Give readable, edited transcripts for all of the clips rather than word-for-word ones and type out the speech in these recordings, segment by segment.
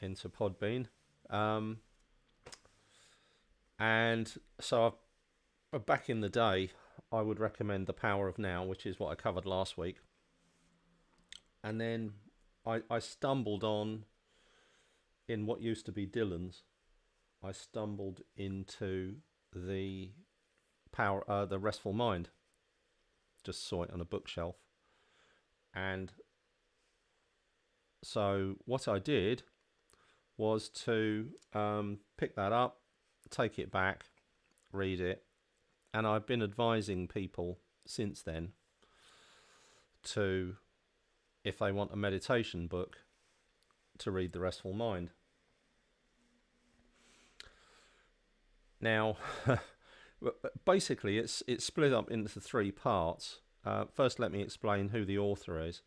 into Podbean. Um, and so back in the day, I would recommend The Power of Now, which is what I covered last week. And then I stumbled on, in what used to be Dillons, I stumbled into the the Restful Mind. Just saw it on a bookshelf. And so what I did was to pick that up, take it back, read it, and I've been advising people since then to, if they want a meditation book, to read The Restful Mind. Now, basically, it's split up into three parts. First, let me explain who the author is.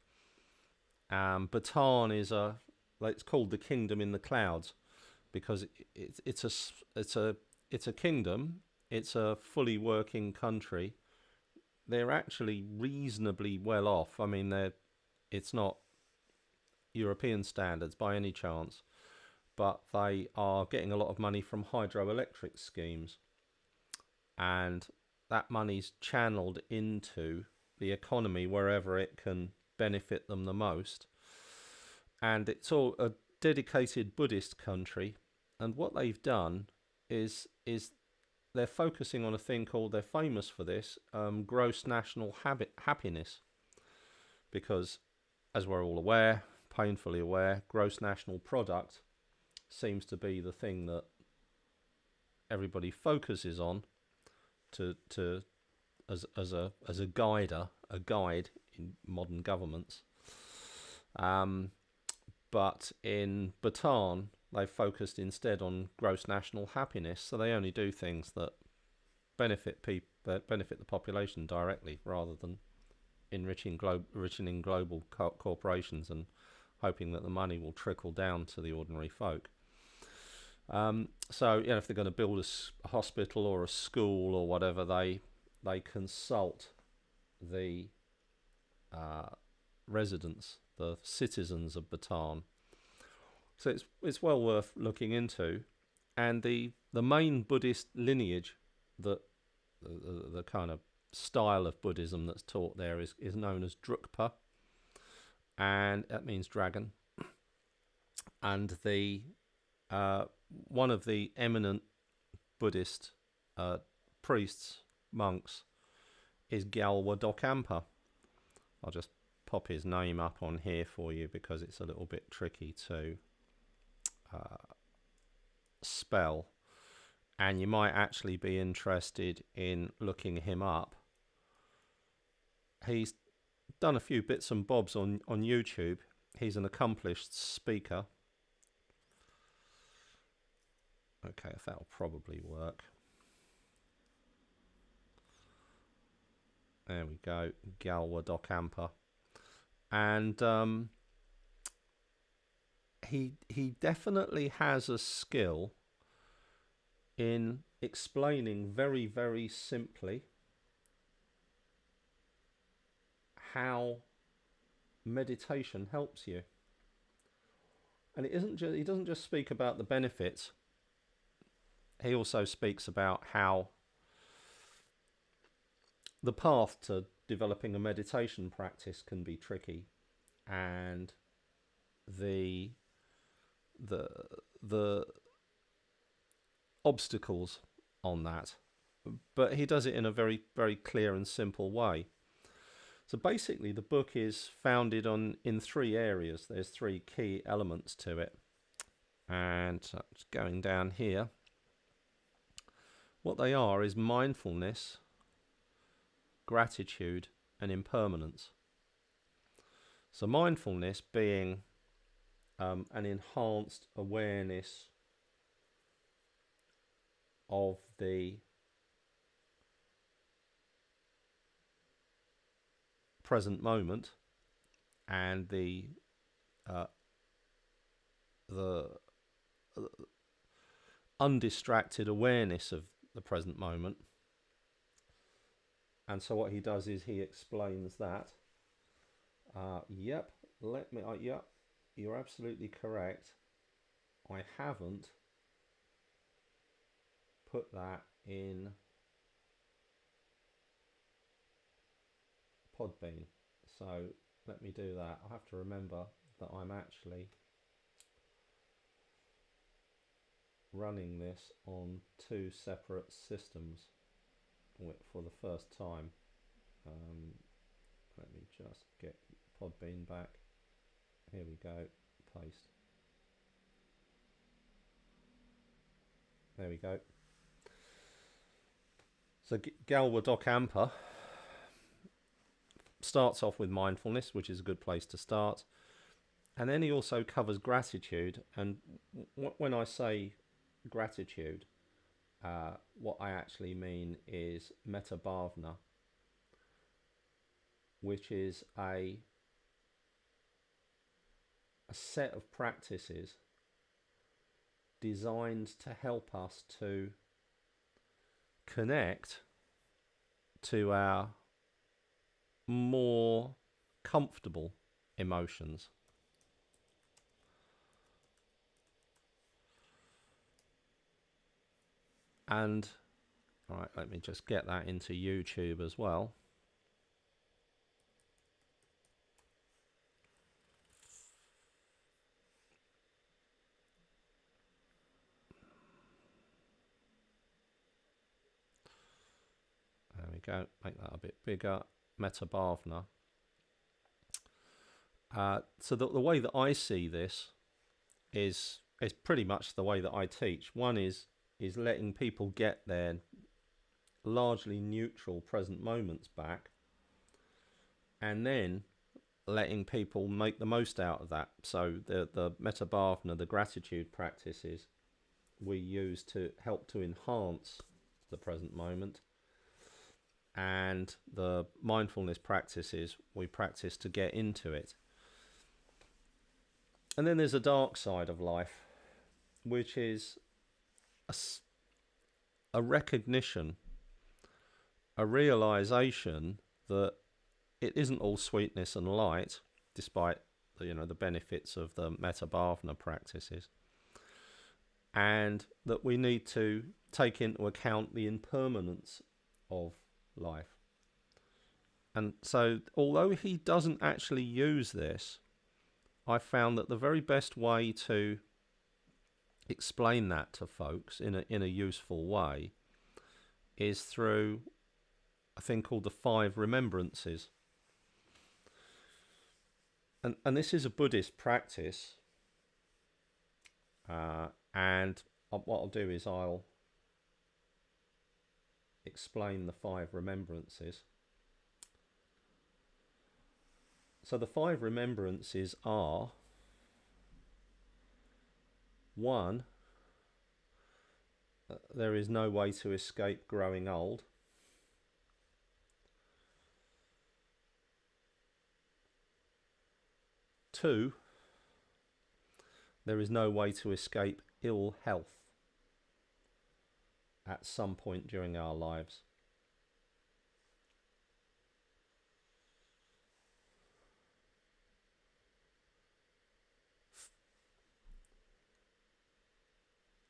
Bhutan is it's called the Kingdom in the Clouds because it's a kingdom. It's a fully working country. They're actually reasonably well off. I mean, it's not European standards by any chance, but they are getting a lot of money from hydroelectric schemes, and that money's channeled into the economy wherever it can benefit them the most. And it's all a dedicated Buddhist country, and what they've done is they're focusing on a thing called, they're famous for this, gross national happiness, because, as we're all aware, painfully aware, gross national product seems to be the thing that everybody focuses on to as a guide in modern governments. But in Bhutan, they focused instead on gross national happiness, so they only do things that benefit the population directly, rather than enriching global corporations and hoping that the money will trickle down to the ordinary folk. So, if they're going to build a hospital or a school or whatever, they consult the residents, the citizens of Bhutan. So it's well worth looking into. And the main Buddhist lineage, that the kind of style of Buddhism that's taught there is known as Drukpa, and that means dragon. And the one of the eminent Buddhist priests, monks, is Gyalwa Dokhampa. I'll just pop his name up on here for you because it's a little bit tricky to spell, and you might actually be interested in looking him up. He's done a few bits and bobs on YouTube. He's an accomplished speaker. Okay, that'll probably work. There we go, Gyalwa Dokhampa. And he definitely has a skill in explaining very, very simply how meditation helps you. And he doesn't just speak about the benefits. He also speaks about how the path to developing a meditation practice can be tricky, and the obstacles on that. But he does it in a very, very clear and simple way. So basically, the book is founded in three areas. There's three key elements to it. And just going down here, what they are is mindfulness, gratitude, and impermanence. So mindfulness being an enhanced awareness of the present moment and the undistracted awareness of the present moment. And so what he does is he explains that. Yep, you're absolutely correct. I haven't put that in Podbean. So let me do that. I have to remember that I'm actually running this on 2 separate systems for the first time. Let me just get Podbean back. Here we go. Paste. There we go. So Gyalwa Dokhampa starts off with mindfulness, which is a good place to start. And then he also covers gratitude. And when I say gratitude, what I actually mean is metta bhavana, which is a set of practices designed to help us to connect to our more comfortable emotions. And all right, let me just get that into YouTube as well. There we go. Make that a bit bigger. Metta bhavana. So the way that I see this is pretty much the way that I teach. One is letting people get their largely neutral present moments back, and then letting people make the most out of that. So the metta bhavana, the gratitude practices, we use to help to enhance the present moment, and the mindfulness practices we practice to get into it. And then there's a dark side of life, which is a recognition, a realization that it isn't all sweetness and light, despite the benefits of the metta bhavana practices, and that we need to take into account the impermanence of life. And so, although he doesn't actually use this, I found that the very best way to explain that to folks in a useful way is through a thing called the 5 remembrances. And this is a Buddhist practice, and what I'll do is I'll explain the 5 remembrances. So the 5 remembrances are: 1, there is no way to escape growing old. 2, there is no way to escape ill health at some point during our lives.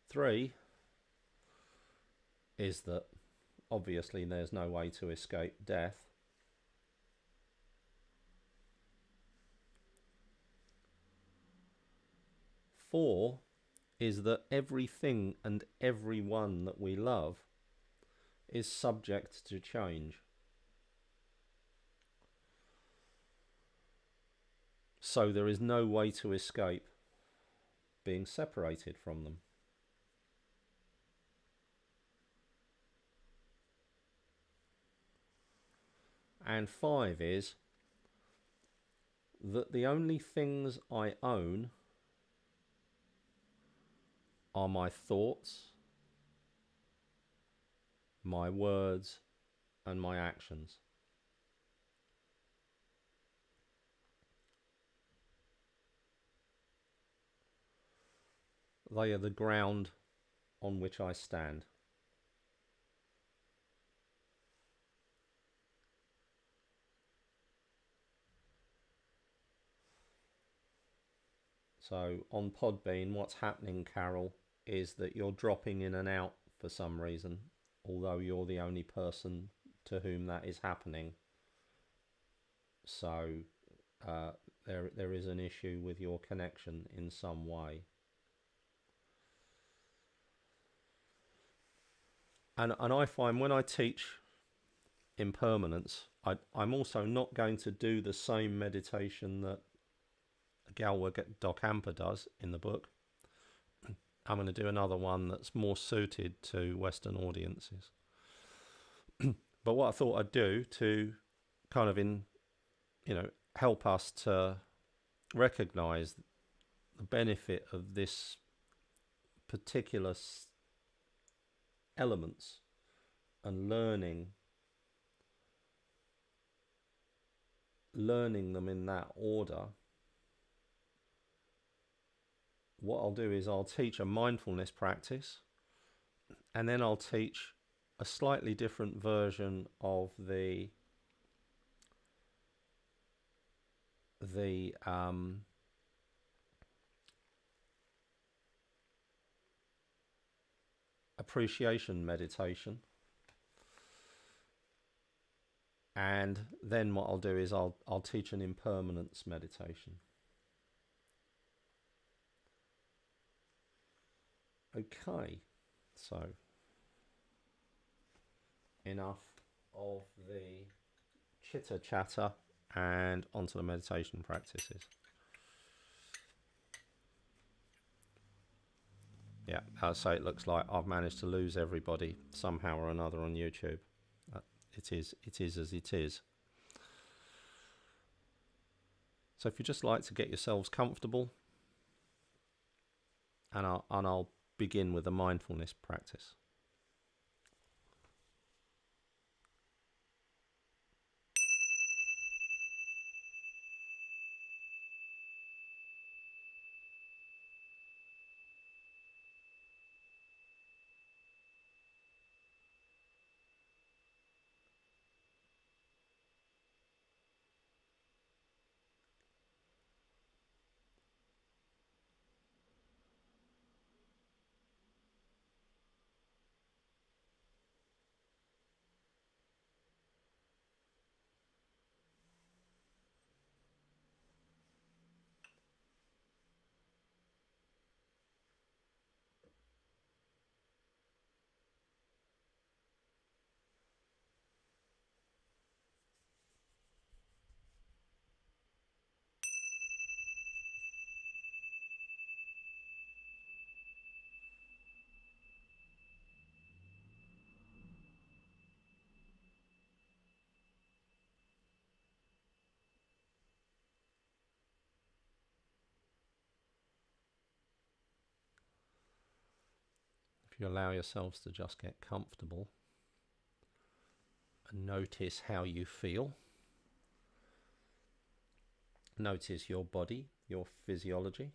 3 is that obviously there's no way to escape death. 4 is that everything and everyone that we love is subject to change. So there is no way to escape being separated from them. And 5 is that the only things I own are my thoughts, my words, and my actions. They are the ground on which I stand. So on Podbean, what's happening, Carol, is that you're dropping in and out for some reason, although you're the only person to whom that is happening. So there is an issue with your connection in some way. And I find when I teach impermanence, I'm also not going to do the same meditation that Gyalwa Dokhampa does in the book. I'm going to do another one that's more suited to Western audiences. But what I thought I'd do to kind of help us to recognize the benefit of this particular elements and learning them in that order. What I'll do is I'll teach a mindfulness practice, and then I'll teach a slightly different version of the appreciation meditation. And then what I'll do is I'll teach an impermanence meditation. Okay, so enough of the chitter chatter and onto the meditation practices. Yeah, so it looks like I've managed to lose everybody somehow or another on YouTube. It is as it is. So if you just like to get yourselves comfortable, and I'll begin with a mindfulness practice. If you allow yourselves to just get comfortable and notice how you feel, notice your body, your physiology.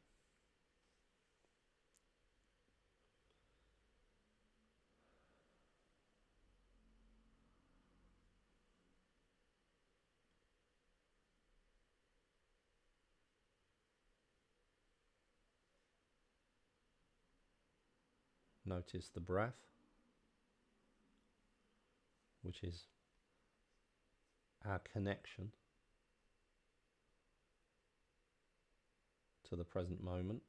Notice the breath, which is our connection to the present moment.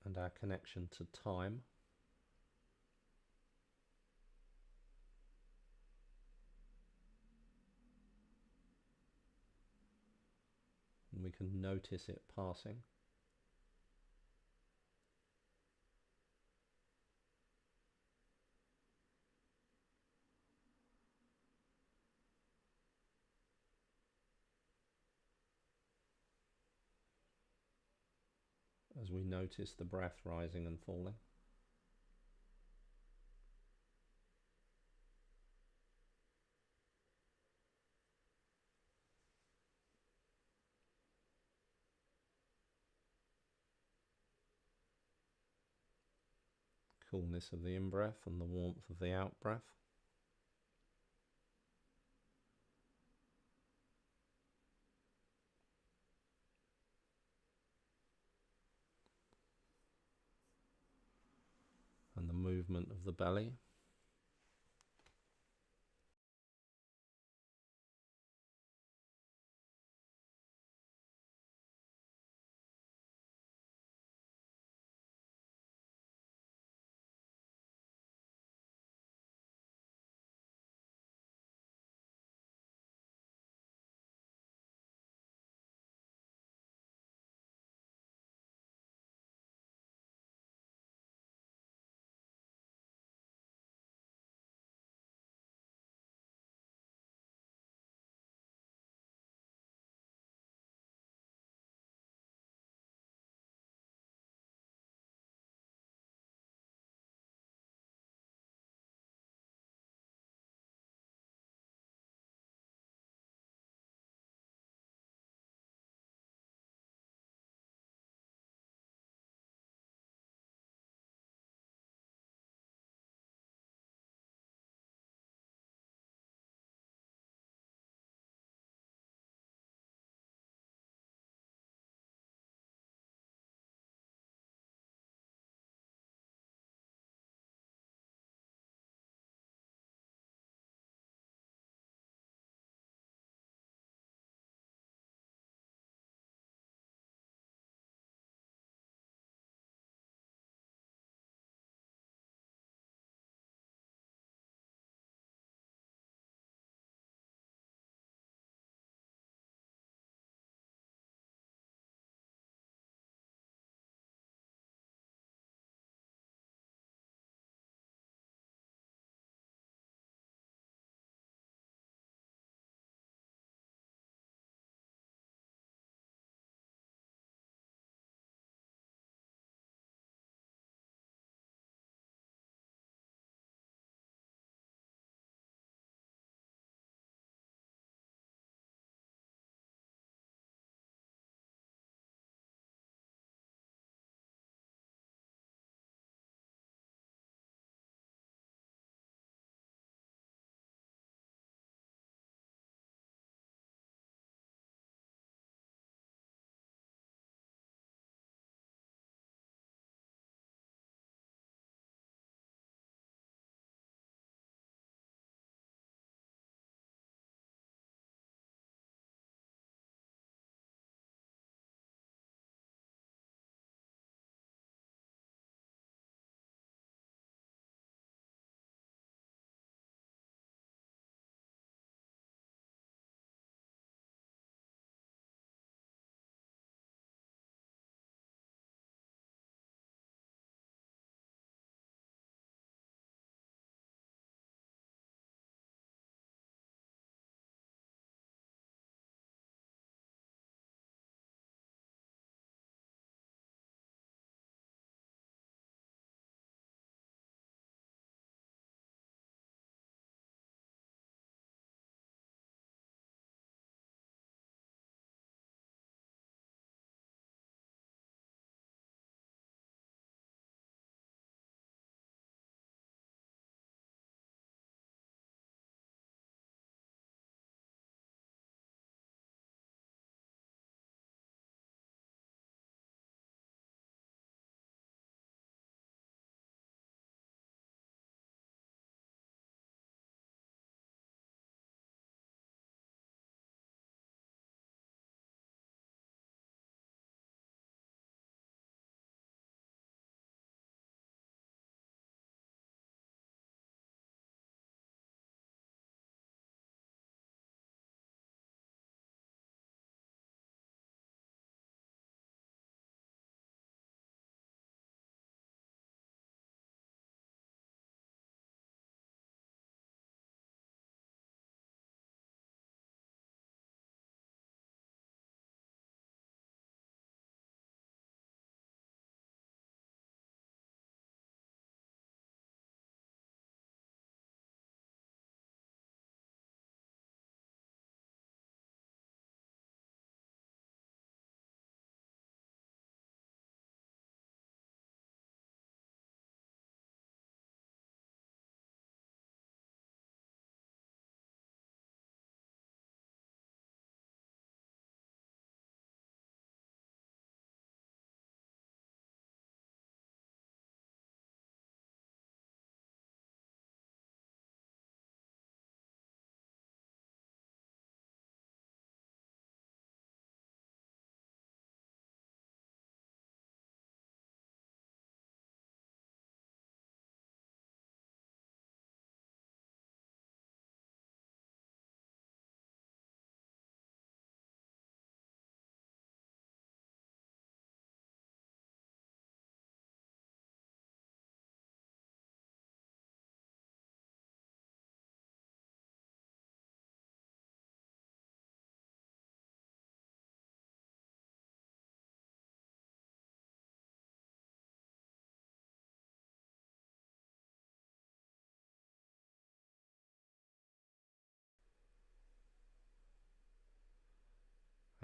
And our connection to time. And we can notice it passing. As we notice the breath rising and falling. coolness of the in-breath and the warmth of the out-breath. And the movement of the belly.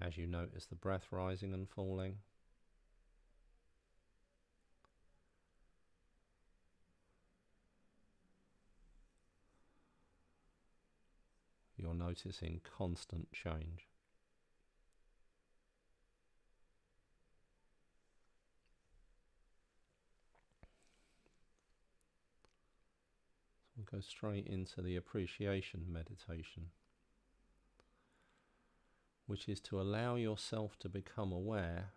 as you notice the breath rising and falling. You're noticing constant change. So we'll go straight into the appreciation meditation, which is to allow yourself to become aware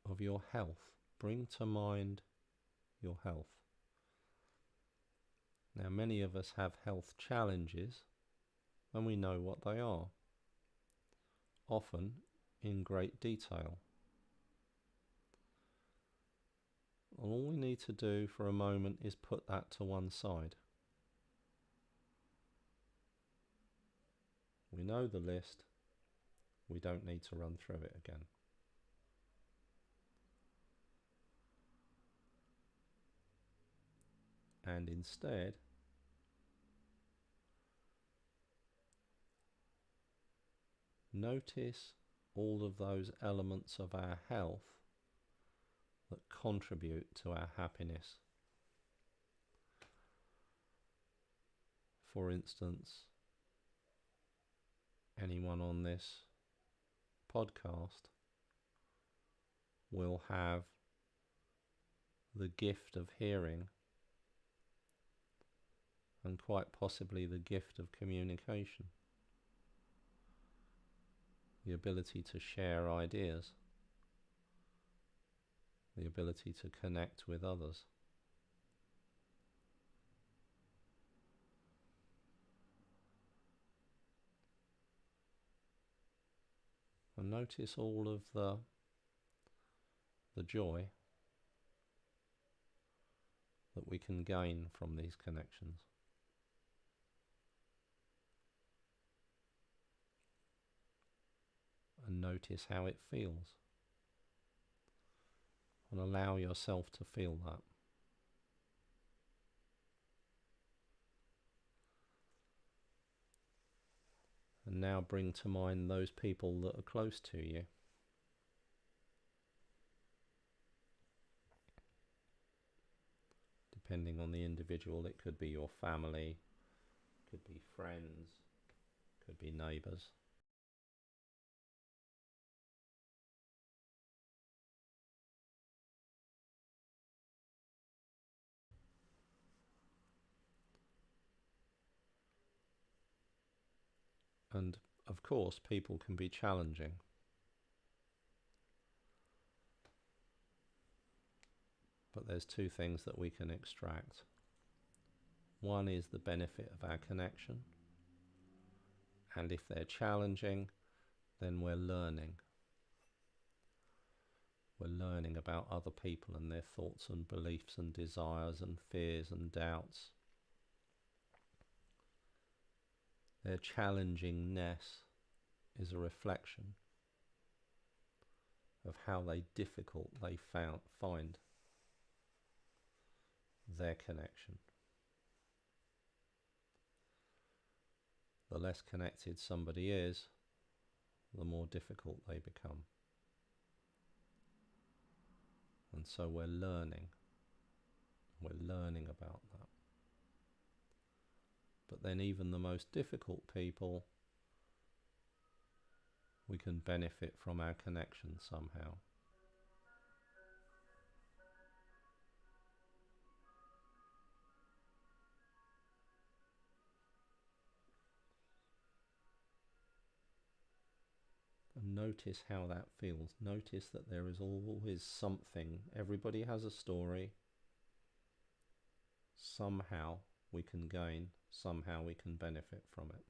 of your health. Bring to mind your health. Now, many of us have health challenges, and we know what they are, often in great detail. All we need to do for a moment is put that to one side. We know the list. We don't need to run through it again. And instead, notice all of those elements of our health that contribute to our happiness. For instance, anyone on this podcast will have the gift of hearing and quite possibly the gift of communication, the ability to share ideas, the ability to connect with others. And notice all of the joy that we can gain from these connections. And notice how it feels. And allow yourself to feel that. And now bring to mind those people that are close to you. Depending on the individual, it could be your family, could be friends, could be neighbours. And of course, people can be challenging. But there's two things that we can extract. One is the benefit of our connection. And if they're challenging, then we're learning. We're learning about other people and their thoughts and beliefs and desires and fears and doubts. Their challengingness is a reflection of how difficult they find their connection. The less connected somebody is, the more difficult they become. And so we're learning about that. But then even the most difficult people, we can benefit from our connection somehow. And notice how that feels. Notice that there is always something. Everybody has a story. Somehow we can gain, somehow we can benefit from it.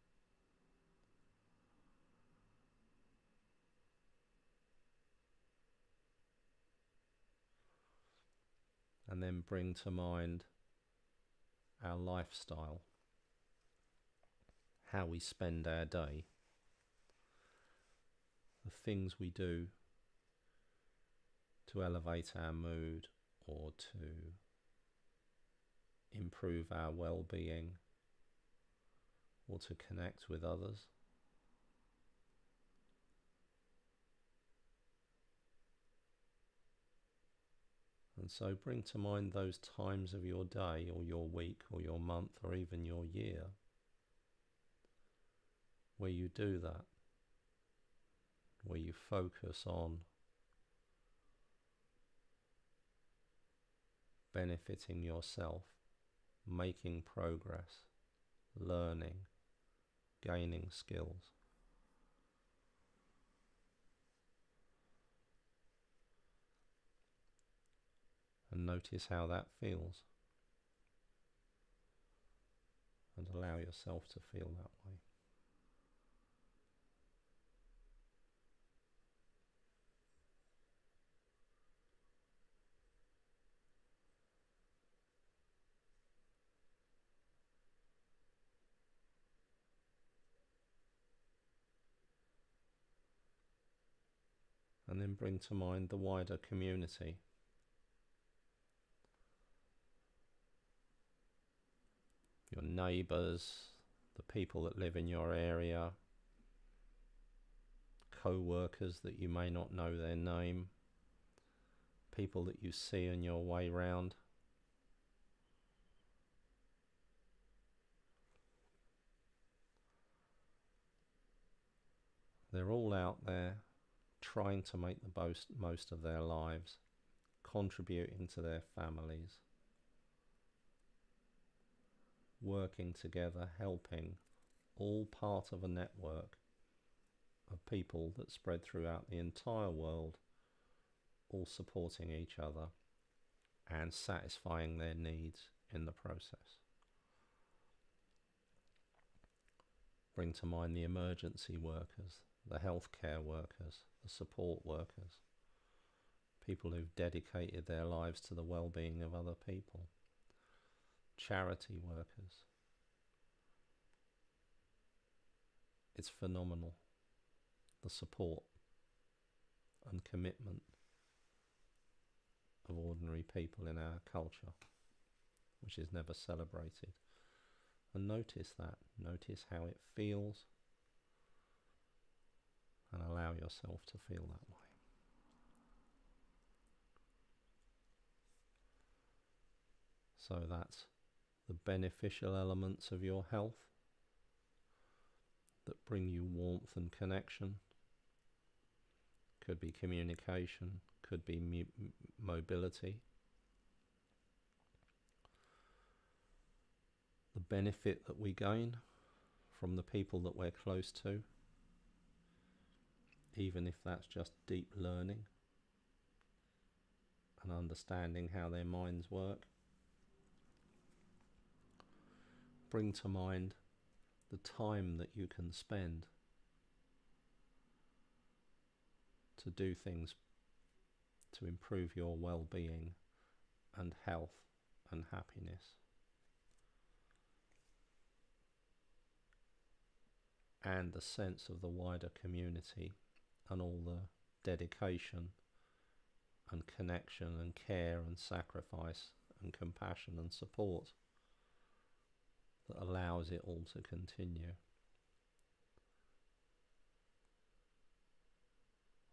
And then bring to mind our lifestyle, how we spend our day, the things we do to elevate our mood or to improve our well-being or to connect with others. And so bring to mind those times of your day or your week or your month or even your year where you do that, where you focus on benefiting yourself, making progress, learning, gaining skills. And notice how that feels. And allow yourself to feel that way. And then bring to mind the wider community. Your neighbours, the people that live in your area, co-workers that you may not know their name, people that you see on your way round. They're all out there trying to make the most of their lives, contributing to their families, working together, helping, all part of a network of people that spread throughout the entire world, all supporting each other and satisfying their needs in the process. Bring to mind the emergency workers, the healthcare workers, the support workers, people who've dedicated their lives to the well-being of other people, charity workers. It's phenomenal, the support and commitment of ordinary people in our culture, which is never celebrated. And notice that, notice how it feels, and allow yourself to feel that way. So that's the beneficial elements of your health that bring you warmth and connection. Could be communication, could be mobility. The benefit that we gain from the people that we're close to, even if that's just deep learning and understanding how their minds work. Bring to mind the time that you can spend to do things to improve your well-being and health and happiness. And the sense of the wider community and all the dedication and connection and care and sacrifice and compassion and support that allows it all to continue.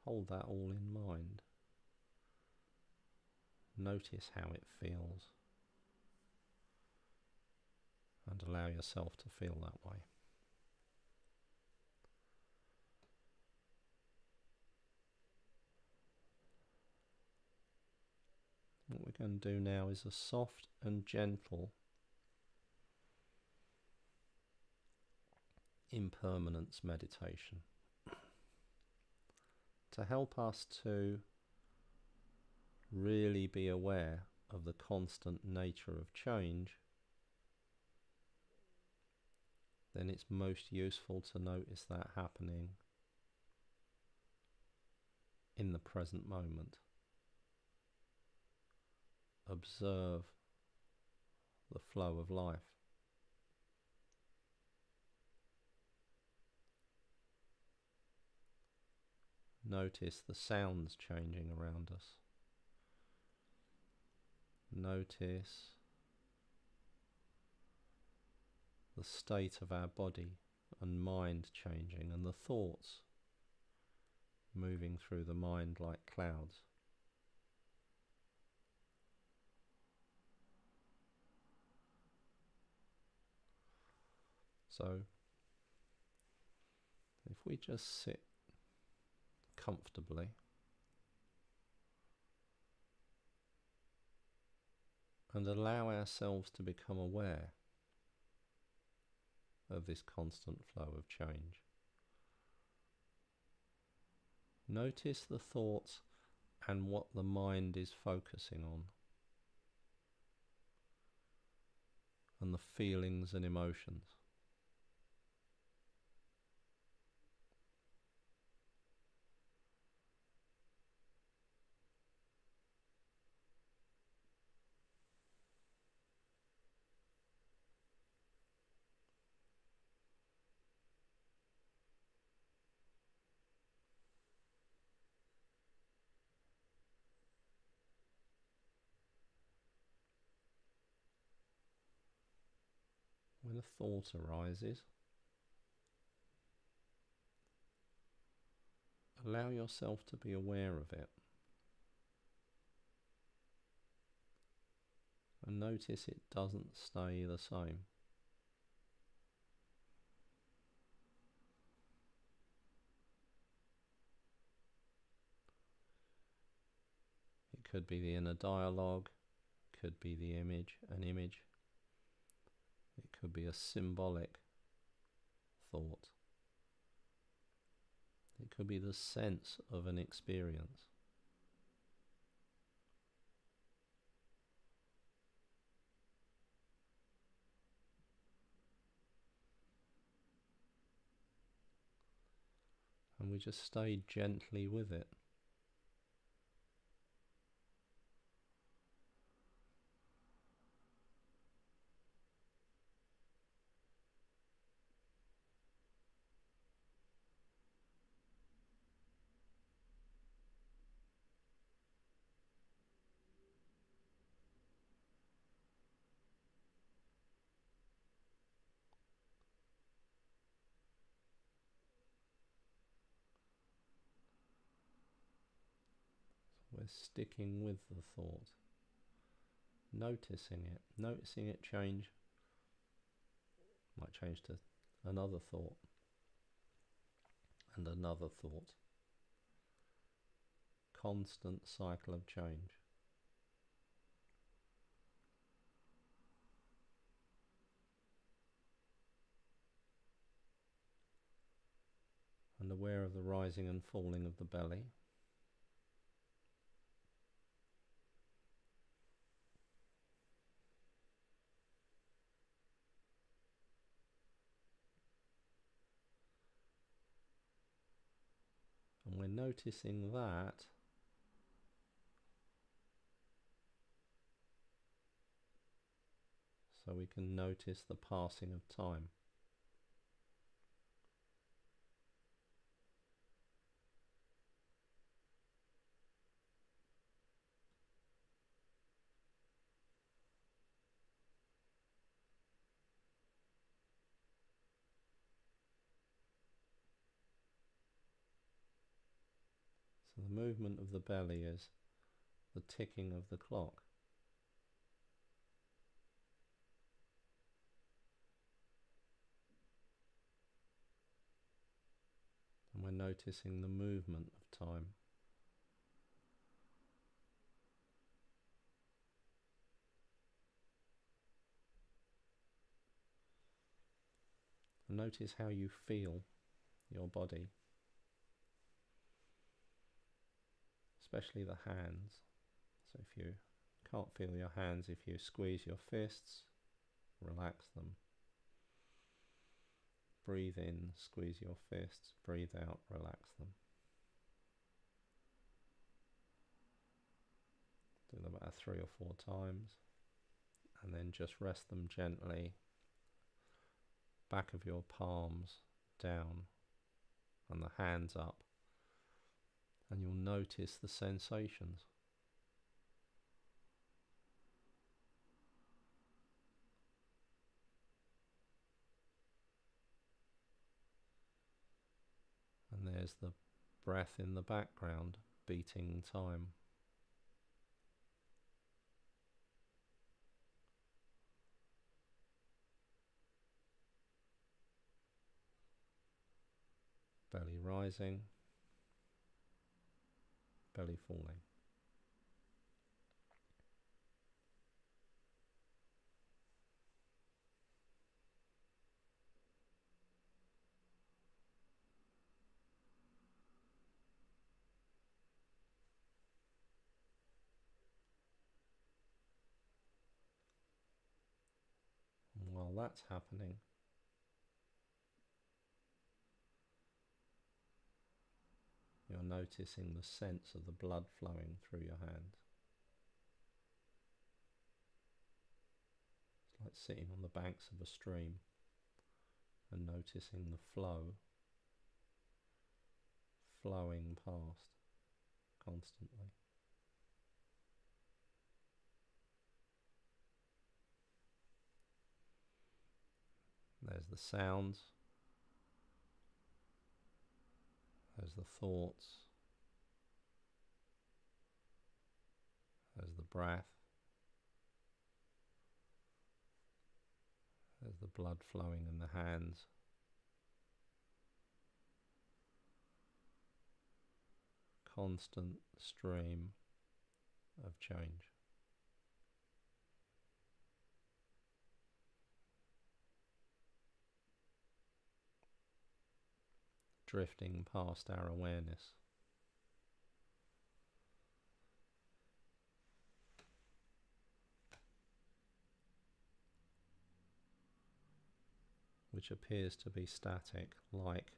Hold that all in mind. Notice how it feels and allow yourself to feel that way. What we're going to do now is a soft and gentle impermanence meditation to help us to really be aware of the constant nature of change. Then it's most useful to notice that happening in the present moment. Observe the flow of life. Notice the sounds changing around us. Notice the state of our body and mind changing, and the thoughts moving through the mind like clouds. So if we just sit comfortably and allow ourselves to become aware of this constant flow of change. Notice the thoughts and what the mind is focusing on, and the feelings and emotions. When a thought arises, allow yourself to be aware of it, and notice it doesn't stay the same. It could be the inner dialogue, could be the image, an image. It could be a symbolic thought. It could be the sense of an experience. And we just stay gently with it. We're sticking with the thought, noticing it change, might change to another thought and another thought. Constant cycle of change. And aware of the rising and falling of the belly. And we're noticing that so we can notice the passing of time. So the movement of the belly is the ticking of the clock. And we're noticing the movement of time. And notice how you feel your body, especially the hands. So if you can't feel your hands, if you squeeze your fists, relax them. Breathe in, squeeze your fists, breathe out, relax them. Do them about 3 or 4 times, and then just rest them gently, back of your palms down and the hands up, and you'll notice the sensations. And there's the breath in the background, beating time. rising, belly falling. And while that's happening, you're noticing the sense of the blood flowing through your hands. It's like sitting on the banks of a stream and noticing the flow flowing past constantly. There's the sounds, there's the thoughts, there's the breath, there's the blood flowing in the hands. Constant stream of change. Drifting past our awareness. Which appears to be static, like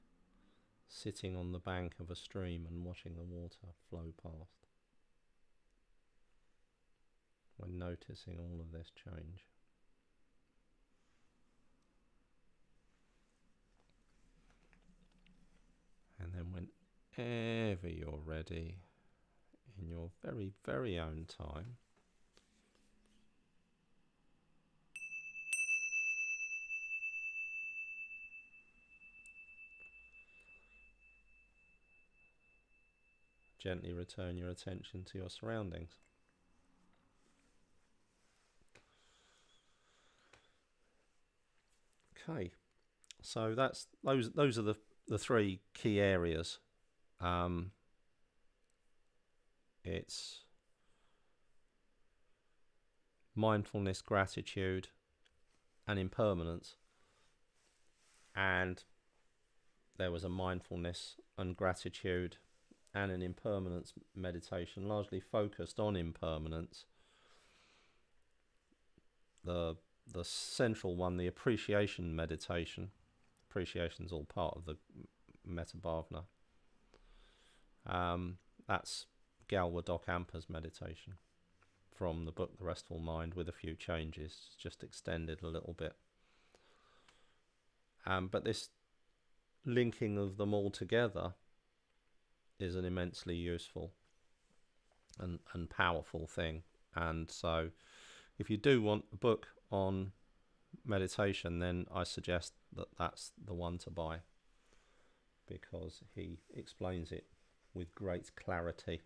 sitting on the bank of a stream and watching the water flow past. When noticing all of this change. And then whenever you're ready, in your very, very own time, gently return your attention to your surroundings. Okay, so those are the three key areas. It's mindfulness, gratitude, and impermanence. And there was a mindfulness and gratitude and an impermanence meditation, largely focused on impermanence. The central one, the appreciation meditation. Appreciation is all part of the Metta Bhavana. That's Gyalwa Dokhampa's meditation from the book The Restful Mind, with a few changes, just extended a little bit. But this linking of them all together is an immensely useful and powerful thing. And so if you do want a book on meditation, then I suggest that that's the one to buy, because he explains it with great clarity